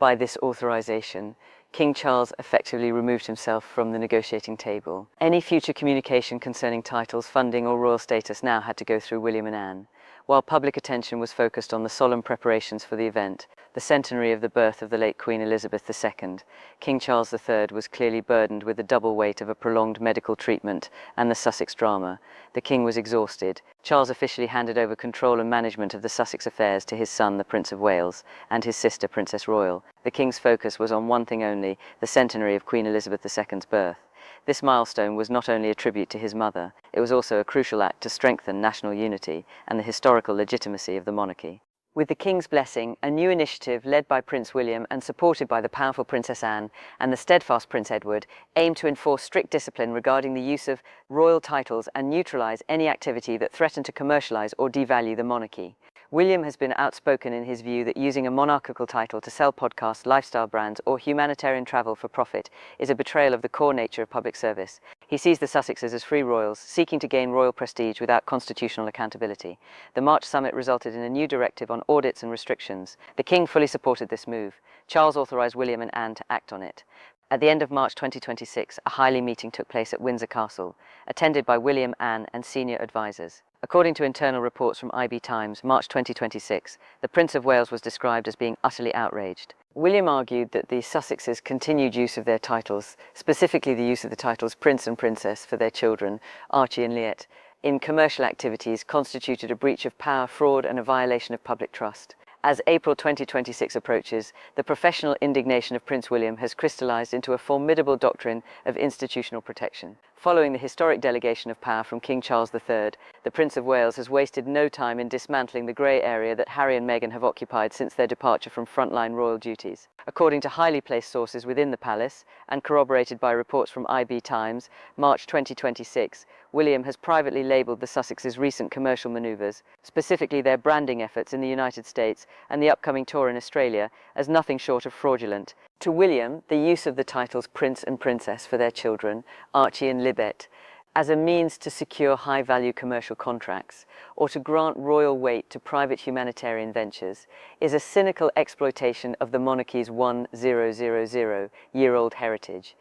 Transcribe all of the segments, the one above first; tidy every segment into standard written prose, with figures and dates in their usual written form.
By this authorization, King Charles effectively removed himself from the negotiating table. Any future communication concerning titles, funding, or royal status now had to go through William and Anne. While public attention was focused on the solemn preparations for the event, the centenary of the birth of the late Queen Elizabeth II, King Charles III was clearly burdened with the double weight of a prolonged medical treatment and the Sussex drama. The King was exhausted. Charles officially handed over control and management of the Sussex affairs to his son, the Prince of Wales, and his sister, Princess Royal. The King's focus was on one thing only, the centenary of Queen Elizabeth II's birth. This milestone was not only a tribute to his mother, it was also a crucial act to strengthen national unity and the historical legitimacy of the monarchy. With the King's blessing, a new initiative led by Prince William and supported by the powerful Princess Anne and the steadfast Prince Edward aimed to enforce strict discipline regarding the use of royal titles and neutralize any activity that threatened to commercialize or devalue the monarchy. William has been outspoken in his view that using a monarchical title to sell podcasts, lifestyle brands, or humanitarian travel for profit is a betrayal of the core nature of public service. He sees the Sussexes as free royals, seeking to gain royal prestige without constitutional accountability. The March summit resulted in a new directive on audits and restrictions. The King fully supported this move. Charles authorized William and Anne to act on it. At the end of March 2026, a Highley meeting took place at Windsor Castle, attended by William, Anne, and senior advisors. According to internal reports from IB Times, March 2026, the Prince of Wales was described as being utterly outraged. William argued that the Sussexes' continued use of their titles, specifically the use of the titles Prince and Princess for their children, Archie and Liet, in commercial activities constituted a breach of power, fraud, and a violation of public trust. As April 2026 approaches, the professional indignation of Prince William has crystallized into a formidable doctrine of institutional protection. Following the historic delegation of power from King Charles III, the Prince of Wales has wasted no time in dismantling the grey area that Harry and Meghan have occupied since their departure from frontline royal duties. According to highly placed sources within the palace, and corroborated by reports from IB Times, March 2026, William has privately labelled the Sussexes' recent commercial manoeuvres, specifically their branding efforts in the United States and the upcoming tour in Australia, as nothing short of fraudulent. To William, the use of the titles Prince and Princess for their children, Archie and Libet, as a means to secure high-value commercial contracts or to grant royal weight to private humanitarian ventures is a cynical exploitation of the monarchy's 1000-year-old heritage.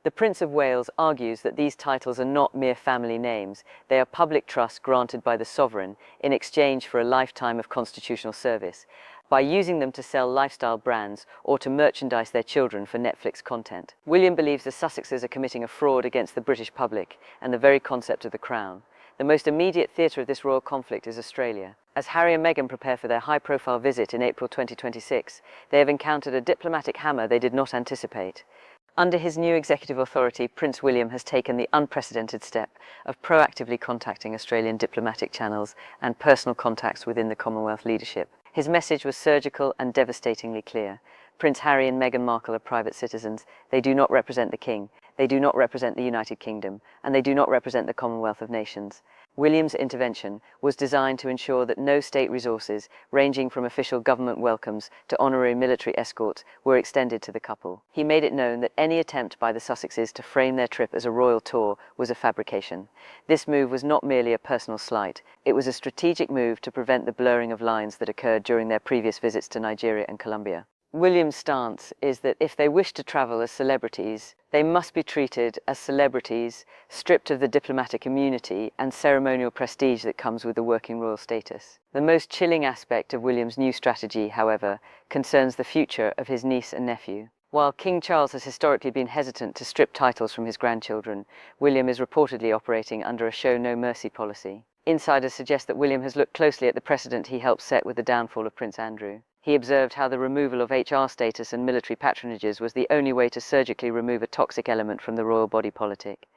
The Prince of Wales argues that these titles are not mere family names, they are public trusts granted by the sovereign in exchange for a lifetime of constitutional service, by using them to sell lifestyle brands or to merchandise their children for Netflix content. William believes the Sussexes are committing a fraud against the British public and the very concept of the Crown. The most immediate theatre of this royal conflict is Australia. As Harry and Meghan prepare for their high-profile visit in April 2026, they have encountered a diplomatic hammer they did not anticipate. Under his new executive authority, Prince William has taken the unprecedented step of proactively contacting Australian diplomatic channels and personal contacts within the Commonwealth leadership. His message was surgical and devastatingly clear. Prince Harry and Meghan Markle are private citizens. They do not represent the King. They do not represent the United Kingdom. And they do not represent the Commonwealth of Nations. William's intervention was designed to ensure that no state resources, ranging from official government welcomes to honorary military escorts, were extended to the couple. He made it known that any attempt by the Sussexes to frame their trip as a royal tour was a fabrication. This move was not merely a personal slight, it was a strategic move to prevent the blurring of lines that occurred during their previous visits to Nigeria and Colombia. William's stance is that if they wish to travel as celebrities, they must be treated as celebrities, stripped of the diplomatic immunity and ceremonial prestige that comes with the working royal status. The most chilling aspect of William's new strategy, however, concerns the future of his niece and nephew. While King Charles has historically been hesitant to strip titles from his grandchildren, William is reportedly operating under a show no mercy policy. Insiders suggest that William has looked closely at the precedent he helped set with the downfall of Prince Andrew. He observed how the removal of HR status and military patronages was the only way to surgically remove a toxic element from the royal body politic.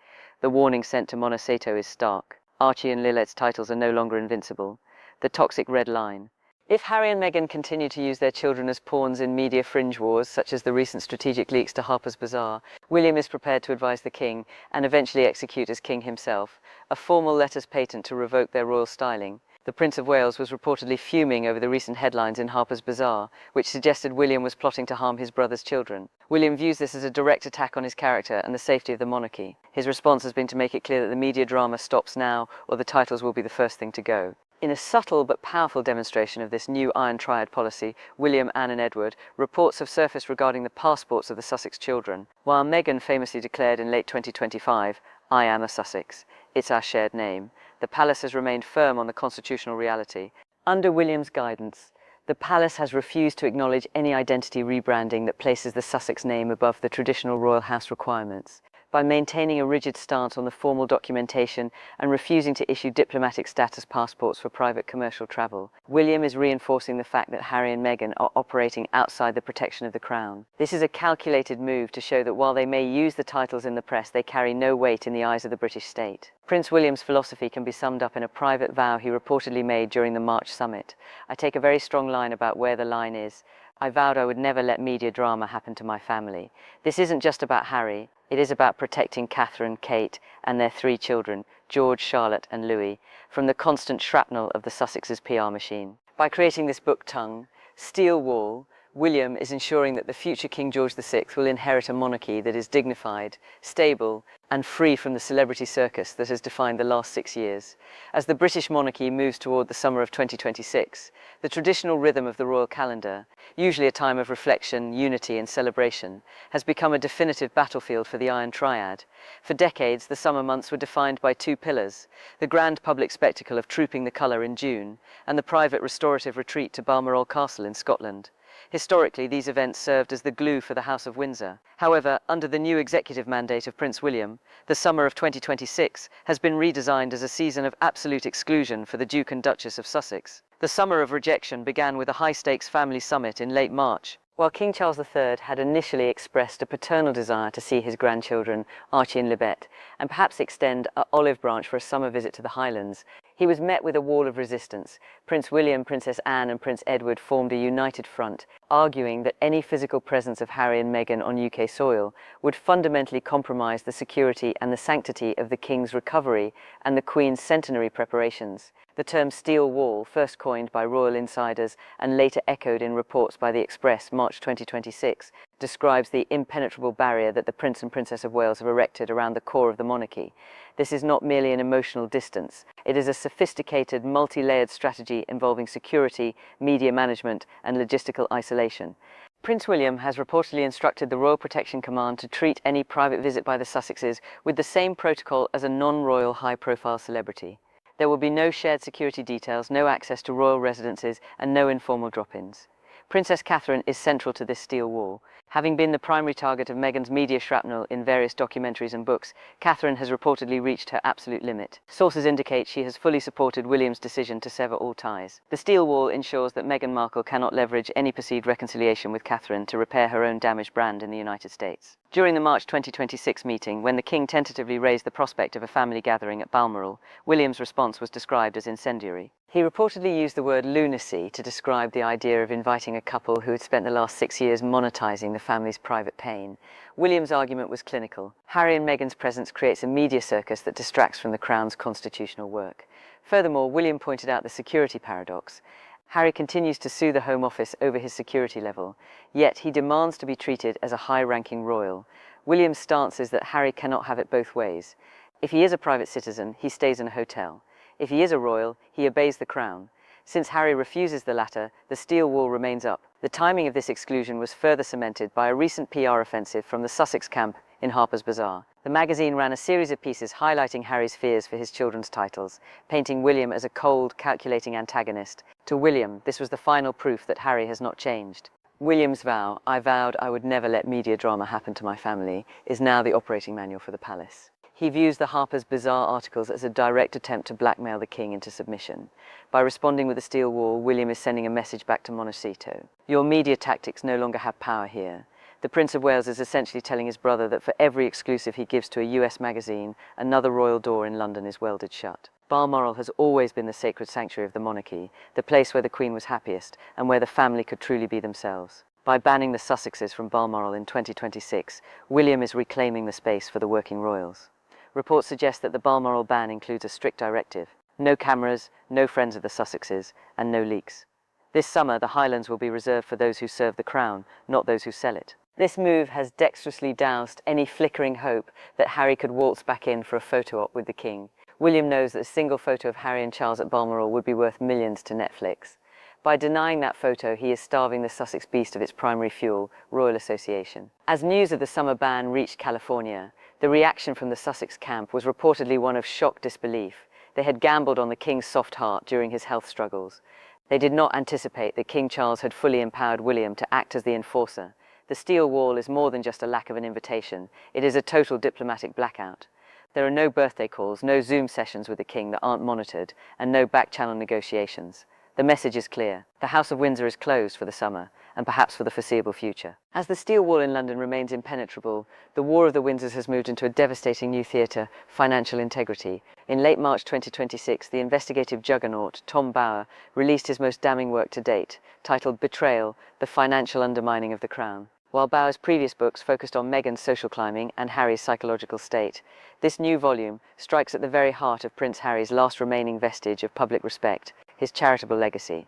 The warning sent to Monaceto is stark. Archie and Lilet's titles are no longer invincible. The toxic red line. If Harry and Meghan continue to use their children as pawns in media fringe wars, such as the recent strategic leaks to Harper's Bazaar, William is prepared to advise the King, and eventually execute as King himself, a formal letters patent to revoke their royal styling. The Prince of Wales was reportedly fuming over the recent headlines in Harper's Bazaar, which suggested William was plotting to harm his brother's children. William views this as a direct attack on his character and the safety of the monarchy. His response has been to make it clear that the media drama stops now, or the titles will be the first thing to go. In a subtle but powerful demonstration of this new Iron Triad policy, William, Anne and Edward, reports have surfaced regarding the passports of the Sussex children, while Meghan famously declared in late 2025, "I am a Sussex. It's our shared name." The palace has remained firm on the constitutional reality. Under William's guidance, the palace has refused to acknowledge any identity rebranding that places the Sussex name above the traditional royal house requirements. By maintaining a rigid stance on the formal documentation and refusing to issue diplomatic status passports for private commercial travel, William is reinforcing the fact that Harry and Meghan are operating outside the protection of the crown. This is a calculated move to show that while they may use the titles in the press, they carry no weight in the eyes of the British state. Prince William's philosophy can be summed up in a private vow he reportedly made during the March summit. "I take a very strong line about where the line is. I vowed I would never let media drama happen to my family. This isn't just about Harry. It is about protecting Catherine, Kate, and their 3 children, George, Charlotte, and Louis, from the constant shrapnel of the Sussex's PR machine." By creating this book tongue, steel wall, William is ensuring that the future King George VI will inherit a monarchy that is dignified, stable, and free from the celebrity circus that has defined the last 6 years. As the British monarchy moves toward the summer of 2026, the traditional rhythm of the royal calendar, usually a time of reflection, unity, and celebration, has become a definitive battlefield for the Iron Triad. For decades, the summer months were defined by 2 pillars: the grand public spectacle of Trooping the Colour in June, and the private restorative retreat to Balmoral Castle in Scotland. Historically, these events served as the glue for the House of Windsor. However, under the new executive mandate of Prince William, the summer of 2026 has been redesigned as a season of absolute exclusion for the Duke and Duchess of Sussex. The summer of rejection began with a high-stakes family summit in late March. While King Charles III had initially expressed a paternal desire to see his grandchildren, Archie and Libet, and perhaps extend an olive branch for a summer visit to the Highlands, he was met with a wall of resistance. Prince William, Princess Anne and Prince Edward formed a united front, arguing that any physical presence of Harry and Meghan on UK soil would fundamentally compromise the security and the sanctity of the King's recovery and the Queen's centenary preparations. The term steel wall, first coined by royal insiders and later echoed in reports by the Express March 2026, describes the impenetrable barrier that the Prince and Princess of Wales have erected around the core of the monarchy. This is not merely an emotional distance. It is a sophisticated, multi-layered strategy involving security, media management, and logistical isolation. Prince William has reportedly instructed the Royal Protection Command to treat any private visit by the Sussexes with the same protocol as a non-royal high-profile celebrity. There will be no shared security details, no access to royal residences, and no informal drop-ins. Princess Catherine is central to this steel wall. Having been the primary target of Meghan's media shrapnel in various documentaries and books, Catherine has reportedly reached her absolute limit. Sources indicate she has fully supported William's decision to sever all ties. The steel wall ensures that Meghan Markle cannot leverage any perceived reconciliation with Catherine to repair her own damaged brand in the United States. During the March 2026 meeting, when the King tentatively raised the prospect of a family gathering at Balmoral, William's response was described as incendiary. He reportedly used the word lunacy to describe the idea of inviting a couple who had spent the last 6 years monetizing the family's private pain. William's argument was clinical. Harry and Meghan's presence creates a media circus that distracts from the Crown's constitutional work. Furthermore, William pointed out the security paradox. Harry continues to sue the Home Office over his security level, yet he demands to be treated as a high-ranking royal. William's stance is that Harry cannot have it both ways. If he is a private citizen, he stays in a hotel. If he is a royal, he obeys the Crown. Since Harry refuses the latter, the steel wall remains up. The timing of this exclusion was further cemented by a recent PR offensive from the Sussex camp in Harper's Bazaar. The magazine ran a series of pieces highlighting Harry's fears for his children's titles, painting William as a cold, calculating antagonist. To William, this was the final proof that Harry has not changed. William's vow, "I vowed I would never let media drama happen to my family," is now the operating manual for the palace. He views the Harper's Bazaar articles as a direct attempt to blackmail the King into submission. By responding with a steel wall, William is sending a message back to Montecito. Your media tactics no longer have power here. The Prince of Wales is essentially telling his brother that for every exclusive he gives to a US magazine, another royal door in London is welded shut. Balmoral has always been the sacred sanctuary of the monarchy, the place where the Queen was happiest and where the family could truly be themselves. By banning the Sussexes from Balmoral in 2026, William is reclaiming the space for the working royals. Reports suggest that the Balmoral ban includes a strict directive: no cameras, no friends of the Sussexes, and no leaks. This summer, the Highlands will be reserved for those who serve the Crown, not those who sell it. This move has dexterously doused any flickering hope that Harry could waltz back in for a photo op with the King. William knows that a single photo of Harry and Charles at Balmoral would be worth millions to Netflix. By denying that photo, he is starving the Sussex beast of its primary fuel, Royal Association. As news of the summer ban reached California, the reaction from the Sussex camp was reportedly one of shocked disbelief. They had gambled on the King's soft heart during his health struggles. They did not anticipate that King Charles had fully empowered William to act as the enforcer. The steel wall is more than just a lack of an invitation. It is a total diplomatic blackout. There are no birthday calls, no Zoom sessions with the King that aren't monitored, and no back-channel negotiations. The message is clear. The House of Windsor is closed for the summer, and perhaps for the foreseeable future. As the steel wall in London remains impenetrable, the War of the Windsors has moved into a devastating new theatre, financial integrity. In late March 2026, the investigative juggernaut, Tom Bower, released his most damning work to date, titled Betrayal, The Financial Undermining of the Crown. While Bower's previous books focused on Meghan's social climbing and Harry's psychological state, this new volume strikes at the very heart of Prince Harry's last remaining vestige of public respect, his charitable legacy.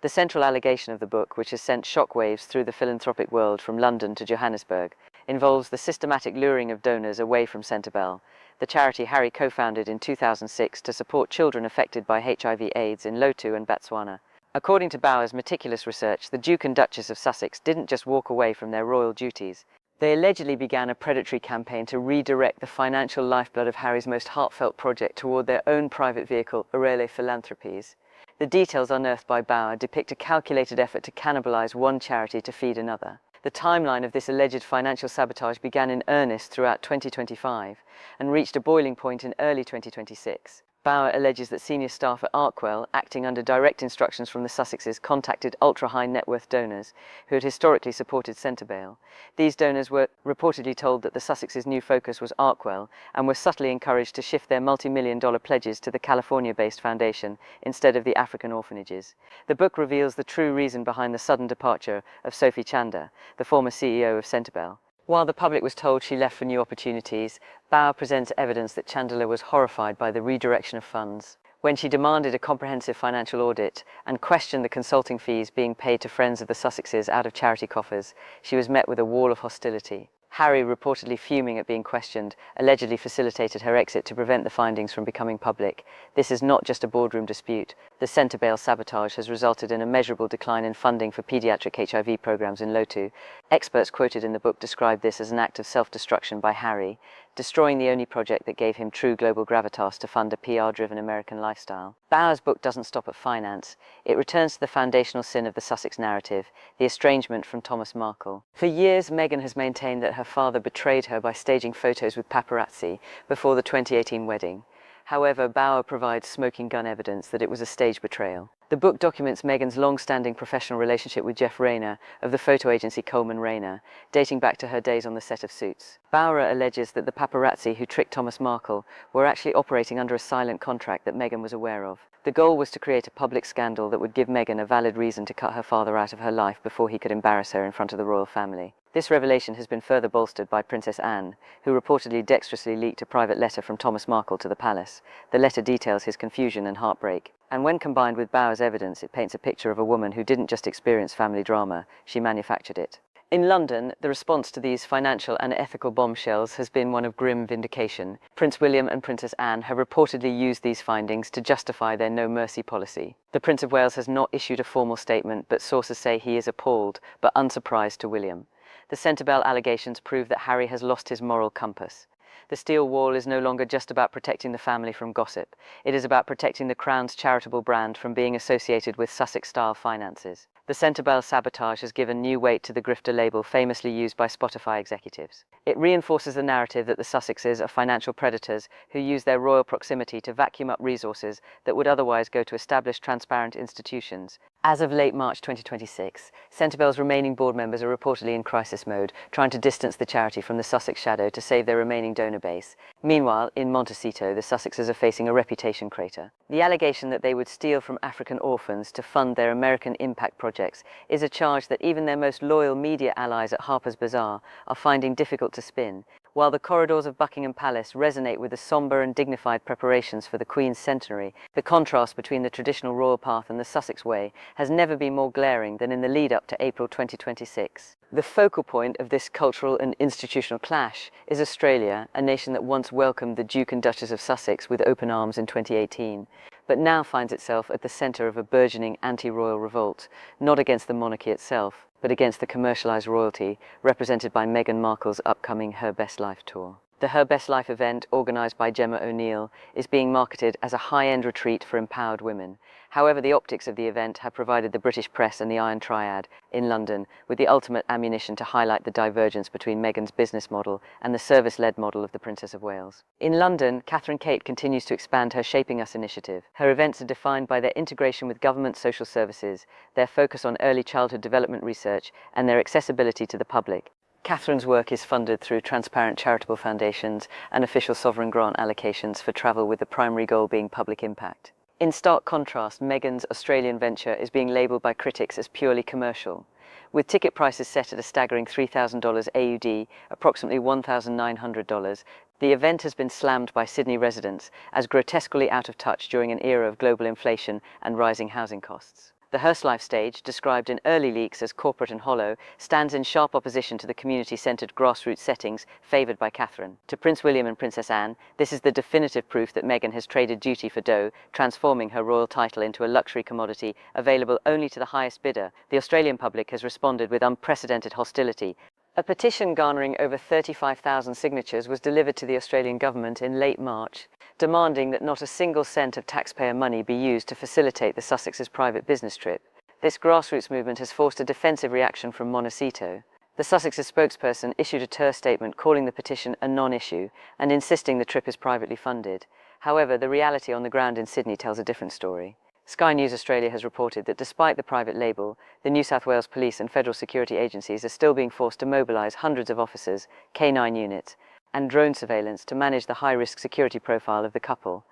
The central allegation of the book, which has sent shockwaves through the philanthropic world from London to Johannesburg, involves the systematic luring of donors away from Centrebell, the charity Harry co-founded in 2006 to support children affected by HIV/AIDS in Lotu and Botswana. According to Bower's meticulous research, the Duke and Duchess of Sussex didn't just walk away from their royal duties. They allegedly began a predatory campaign to redirect the financial lifeblood of Harry's most heartfelt project toward their own private vehicle, Aurelia Philanthropies. The details unearthed by Bower depict a calculated effort to cannibalize one charity to feed another. The timeline of this alleged financial sabotage began in earnest throughout 2025 and reached a boiling point in early 2026. Bower alleges that senior staff at Arkwell, acting under direct instructions from the Sussexes, contacted ultra-high net worth donors who had historically supported Centrebell. These donors were reportedly told that the Sussexes' new focus was Arkwell and were subtly encouraged to shift their multi-million-dollar pledges to the California-based foundation instead of the African orphanages. The book reveals the true reason behind the sudden departure of Sophie Chander, the former CEO of Centrebell. While the public was told she left for new opportunities, Bower presents evidence that Chandler was horrified by the redirection of funds. When she demanded a comprehensive financial audit and questioned the consulting fees being paid to friends of the Sussexes out of charity coffers, she was met with a wall of hostility. Harry, reportedly fuming at being questioned, allegedly facilitated her exit to prevent the findings from becoming public. This is not just a boardroom dispute. The Centrebell sabotage has resulted in a measurable decline in funding for pediatric HIV programs in Lotu. Experts quoted in the book describe this as an act of self-destruction by Harry, destroying the only project that gave him true global gravitas to fund a PR-driven American lifestyle. Bower's book doesn't stop at finance. It returns to the foundational sin of the Sussex narrative, the estrangement from Thomas Markle. For years, Meghan has maintained that her father betrayed her by staging photos with paparazzi before the 2018 wedding. However, Bower provides smoking gun evidence that it was a staged betrayal. The book documents Meghan's long-standing professional relationship with Jeff Rayner of the photo agency Coleman Rayner, dating back to her days on the set of Suits. Bower alleges that the paparazzi who tricked Thomas Markle were actually operating under a silent contract that Meghan was aware of. The goal was to create a public scandal that would give Meghan a valid reason to cut her father out of her life before he could embarrass her in front of the royal family. This revelation has been further bolstered by Princess Anne, who reportedly dexterously leaked a private letter from Thomas Markle to the palace. The letter details his confusion and heartbreak. And when combined with Bower's evidence, it paints a picture of a woman who didn't just experience family drama, she manufactured it. In London, the response to these financial and ethical bombshells has been one of grim vindication. Prince William and Princess Anne have reportedly used these findings to justify their no-mercy policy. The Prince of Wales has not issued a formal statement, but sources say he is appalled, but unsurprised to William. The Centrebell allegations prove that Harry has lost his moral compass. The steel wall is no longer just about protecting the family from gossip. It is about protecting the Crown's charitable brand from being associated with Sussex-style finances. The Centrebell sabotage has given new weight to the grifter label famously used by Spotify executives. It reinforces the narrative that the Sussexes are financial predators who use their royal proximity to vacuum up resources that would otherwise go to established, transparent institutions. As of late March 2026, Centrebell's remaining board members are reportedly in crisis mode, trying to distance the charity from the Sussex shadow to save their remaining donor base. Meanwhile, in Montecito, the Sussexes are facing a reputation crater. The allegation that they would steal from African orphans to fund their American impact projects is a charge that even their most loyal media allies at Harper's Bazaar are finding difficult to spin. While the corridors of Buckingham Palace resonate with the sombre and dignified preparations for the Queen's centenary, the contrast between the traditional royal path and the Sussex way has never been more glaring than in the lead-up to April 2026. The focal point of this cultural and institutional clash is Australia, a nation that once welcomed the Duke and Duchess of Sussex with open arms in 2018, but now finds itself at the centre of a burgeoning anti-royal revolt, not against the monarchy itself, but against the commercialised royalty represented by Meghan Markle's upcoming Her Best Life tour. The Her Best Life event, organised by Gemma O'Neill, is being marketed as a high-end retreat for empowered women. However, the optics of the event have provided the British press and the Iron Triad in London with the ultimate ammunition to highlight the divergence between Meghan's business model and the service-led model of the Princess of Wales. In London, Catherine Kate continues to expand her Shaping Us initiative. Her events are defined by their integration with government social services, their focus on early childhood development research, and their accessibility to the public. Catherine's work is funded through transparent charitable foundations and official sovereign grant allocations for travel, with the primary goal being public impact. In stark contrast, Meghan's Australian venture is being labelled by critics as purely commercial. With ticket prices set at a staggering $3,000 AUD, approximately $1,900, the event has been slammed by Sydney residents as grotesquely out of touch during an era of global inflation and rising housing costs. The Hearst Life stage, described in early leaks as corporate and hollow, stands in sharp opposition to the community-centred grassroots settings favoured by Catherine. To Prince William and Princess Anne, this is the definitive proof that Meghan has traded duty for dough, transforming her royal title into a luxury commodity available only to the highest bidder. The Australian public has responded with unprecedented hostility. A petition garnering over 35,000 signatures was delivered to the Australian government in late March, demanding that not a single cent of taxpayer money be used to facilitate the Sussexes' private business trip. This grassroots movement has forced a defensive reaction from Montecito. The Sussexes' spokesperson issued a terse statement calling the petition a non-issue and insisting the trip is privately funded. However, the reality on the ground in Sydney tells a different story. Sky News Australia has reported that despite the private label, the New South Wales Police and federal security agencies are still being forced to mobilise hundreds of officers, K9 units, and drone surveillance to manage the high-risk security profile of the couple.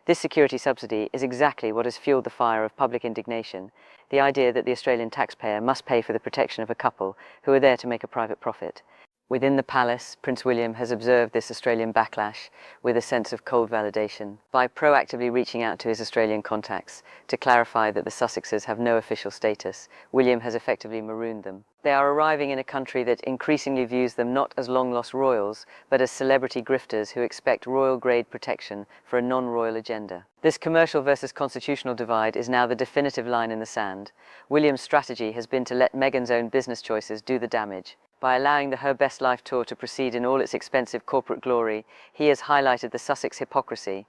This security subsidy is exactly what has fueled the fire of public indignation, the idea that the Australian taxpayer must pay for the protection of a couple who are there to make a private profit. Within the palace, Prince William has observed this Australian backlash with a sense of cold validation by proactively reaching out to his Australian contacts to clarify that the Sussexes have no official status. William has effectively marooned them. They are arriving in a country that increasingly views them not as long-lost royals, but as celebrity grifters who expect royal-grade protection for a non-royal agenda. This commercial versus constitutional divide is now the definitive line in the sand. William's strategy has been to let Meghan's own business choices do the damage. By allowing the Her Best Life tour to proceed in all its expensive corporate glory, he has highlighted the Sussex hypocrisy,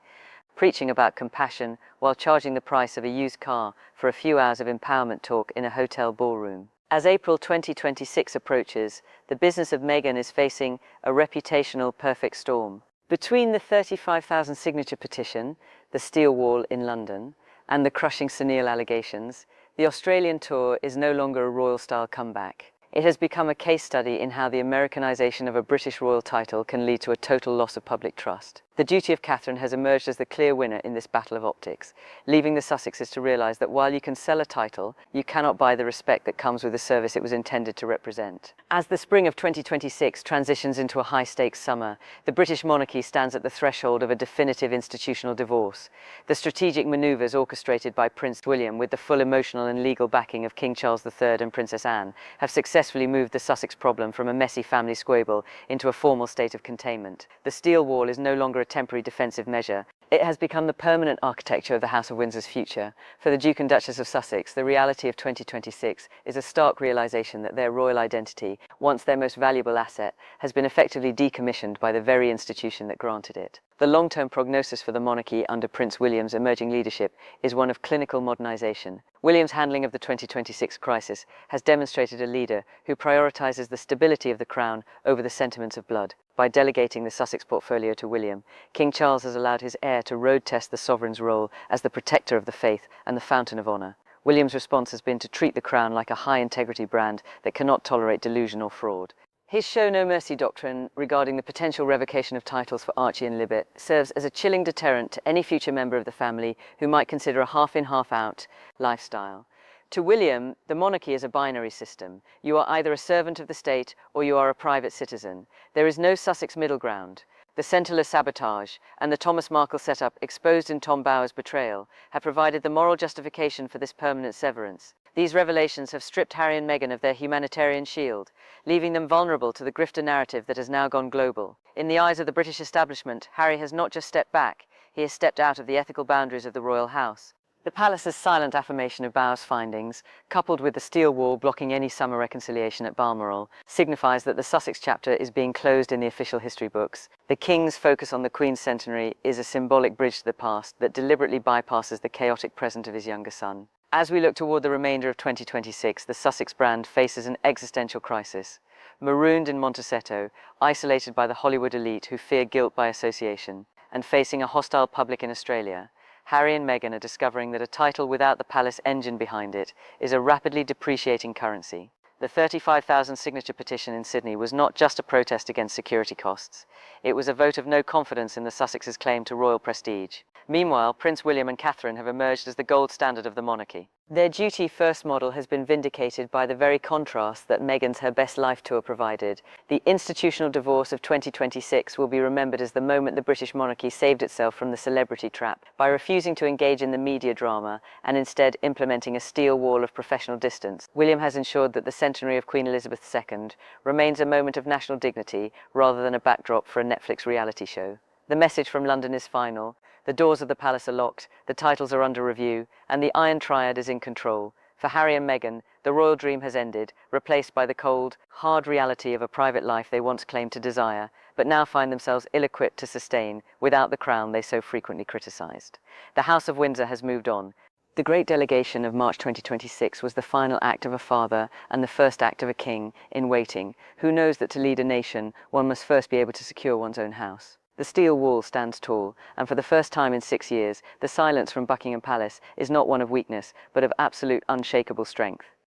preaching about compassion while charging the price of a used car for a few hours of empowerment talk in a hotel ballroom. As April 2026 approaches, the business of Meghan is facing a reputational perfect storm. Between the 35,000 signature petition, the steel wall in London, and the crushing Sunil allegations, the Australian tour is no longer a royal-style comeback. It has become a case study in how the Americanization of a British royal title can lead to a total loss of public trust. The duty of Catherine has emerged as the clear winner in this battle of optics, leaving the Sussexes to realise that while you can sell a title, you cannot buy the respect that comes with the service it was intended to represent. As the spring of 2026 transitions into a high-stakes summer, the British monarchy stands at the threshold of a definitive institutional divorce. The strategic manoeuvres orchestrated by Prince William, with the full emotional and legal backing of King Charles III and Princess Anne, have successfully moved the Sussex problem from a messy family squabble into a formal state of containment. The steel wall is no longer a temporary defensive measure. It has become the permanent architecture of the House of Windsor's future. For the Duke and Duchess of Sussex, the reality of 2026 is a stark realisation that their royal identity, once their most valuable asset, has been effectively decommissioned by the very institution that granted it. The long-term prognosis for the monarchy under Prince William's emerging leadership is one of clinical modernisation. William's handling of the 2026 crisis has demonstrated a leader who prioritises the stability of the crown over the sentiments of blood. By delegating the Sussex portfolio to William, King Charles has allowed his heir to road-test the sovereign's role as the protector of the faith and the fountain of honour. William's response has been to treat the crown like a high-integrity brand that cannot tolerate delusion or fraud. His show no mercy doctrine regarding the potential revocation of titles for Archie and Libet serves as a chilling deterrent to any future member of the family who might consider a half-in, half-out lifestyle. To William, the monarchy is a binary system. You are either a servant of the state or you are a private citizen. There is no Sussex middle ground. The centreless sabotage and the Thomas Markle setup exposed in Tom Bower's betrayal have provided the moral justification for this permanent severance. These revelations have stripped Harry and Meghan of their humanitarian shield, leaving them vulnerable to the grifter narrative that has now gone global. In the eyes of the British establishment, Harry has not just stepped back, he has stepped out of the ethical boundaries of the royal house. The palace's silent affirmation of Bauer's findings, coupled with the steel wall blocking any summer reconciliation at Balmoral, signifies that the Sussex chapter is being closed in the official history books. The King's focus on the Queen's centenary is a symbolic bridge to the past that deliberately bypasses the chaotic present of his younger son. As we look toward the remainder of 2026, the Sussex brand faces an existential crisis. Marooned in Montecito, isolated by the Hollywood elite who fear guilt by association, and facing a hostile public in Australia, Harry and Meghan are discovering that a title without the palace engine behind it is a rapidly depreciating currency. The 35,000 signature petition in Sydney was not just a protest against security costs. It was a vote of no confidence in the Sussexes' claim to royal prestige. Meanwhile, Prince William and Catherine have emerged as the gold standard of the monarchy. Their duty-first model has been vindicated by the very contrast that Meghan's Her Best Life tour provided. The institutional divorce of 2026 will be remembered as the moment the British monarchy saved itself from the celebrity trap by refusing to engage in the media drama and instead implementing a steel wall of professional distance. William has ensured that the centenary of Queen Elizabeth II remains a moment of national dignity rather than a backdrop for a Netflix reality show. The message from London is final. The doors of the palace are locked, the titles are under review, and the Iron Triad is in control. For Harry and Meghan, the royal dream has ended, replaced by the cold, hard reality of a private life they once claimed to desire, but now find themselves ill-equipped to sustain without the crown they so frequently criticised. The House of Windsor has moved on. The Great Delegation of March 2026 was the final act of a father and the first act of a king in waiting, who knows that to lead a nation, one must first be able to secure one's own house. The steel wall stands tall, and for the first time in 6 years, the silence from Buckingham Palace is not one of weakness, but of absolute unshakable strength.